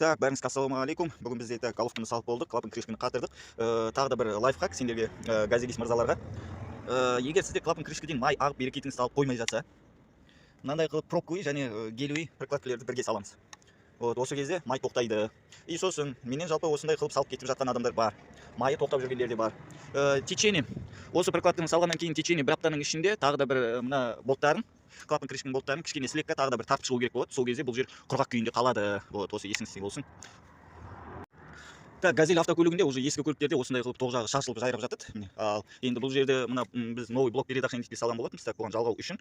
Так, бәріңізге ассалаумағалейкум. Бүгін бізде головканы салып болдық, клапан крышканы қатырдық. Тағы да бір лайфхак сендерге, газелис мырзаларға. Егер сізде клапан крышкіден май ағып берекетіңіз салып қоймай жатса, мынандай қылып пробковый және гелевый прокладкаларды бірге саламыз. Осы кезде май тоқтайды. И сосын менен жалпы осындай қылып салып кетіп жатқан адамдар бар. Майы тоқтап жүргендер де бар. Течение. Осы прокладканы салғаннан кейін течение бір аптаның ішінде тағы да бір мына болттарын, клапан крышканың болттарын кішкене слегка тағы да бір тартып шығу керек болады. Сол кезде бұл жер құрғақ күйінде қалады. Осы есіңізде болсын. Так, газель автокөлігінде уже ескі көліктерде осындай қылып тоқ жағы шашылып жайрап жатады. Ал енді бұл жерде мына біз новый блок передохранитель салған болатынбыз, так бұған жалғау үшін.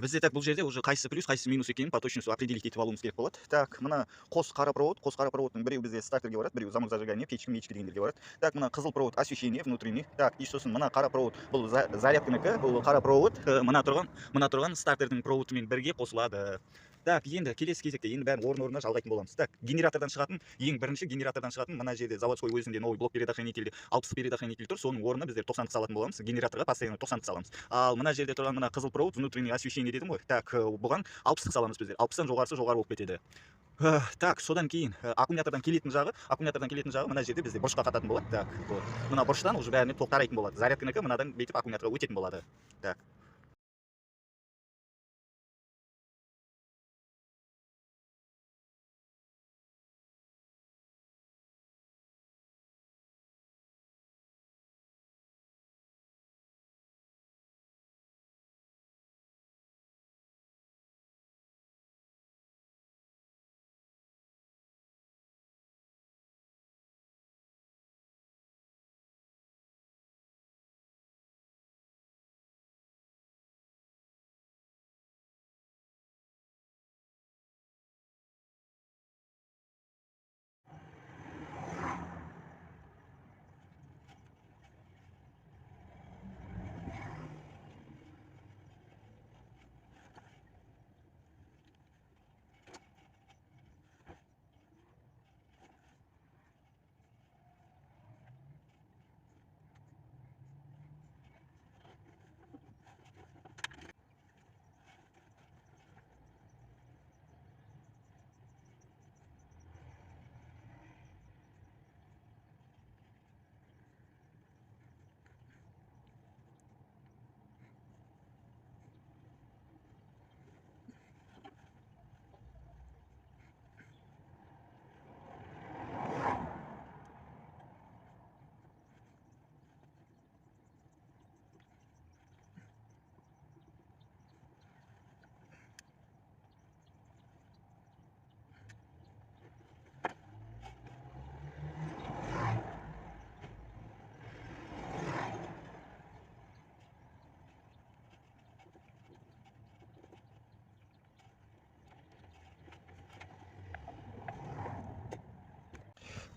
Бізде так бұл жерде уже қайсысы плюс, қайсысы минус екенін по точности определить етіп алуымыз керек болады. Так, мына қос қара проводтың біреуі бізде стартерге барады, біреуі замок зажигания, печка дегендерге барады. Так, мына қызыл провод освещение внутренний. Так, и сосын мына қара провод бұл зарядканікі, бұл қара провод мына тұрған стартердің проводымен бірге қосылады. Так, енді келесі кезекте енді бәрін орнына жалғайтын боламыз. Так, генератордан шығатын, ең бірінші генератордан шығатын мына жерде заводской өзінде новый блок передохранитель 60 передохранитель тұр, соның орнына біздер 90-ды салатын боламыз. Генераторға постоянно 90-ды саламыз. Ал мына жерде тұрған мына қызыл провод внутренний освещение дедім ғой. Так, бұған 60-ды саламыз біздер. 60-тан жоғарысы жоғары болып кетеді. Так, содан кейін аккумулятордан келетін жағы мына жерде бізде бұрышқа қататын болады. Так, мына бұрыштан уже бәріне тоқ тарайтын болады. Зарядканікі мынадан бетіп аккумуляторға өтетін болады. Так.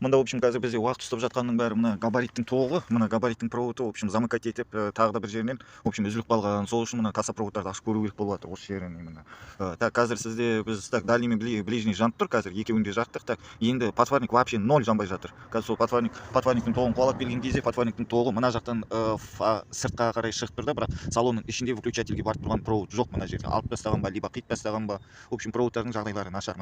Мында, в общем, қазір бізде уақыт ұстап жатқанның бәрі мына габариттің тоғы, мына габариттің проводы, в общем, замыкать етіп, тағы да бір жерінен, в общем, үзіліп қалған. Сол үшін мына касса проводтарды ашып көру керек болады осы жерін именно. Так, қазір сізде біз так дальний мен ближний жанып тұр, қазір екеуінде жаттық. Так, енді патварник вообще 0 жанбай жатыр. Қазір сол патварниктің тоғын қуалап келген кезде патварниктің тоғы мына жақтан сыртқа қарай шығып тұр да, бірақ салонның ішінде выключательге барып тұрған провод жоқ мына жерде. Алып тастаған ба, либо қиып тастаған ба. В общем, проводтардың жағдайлары нашар.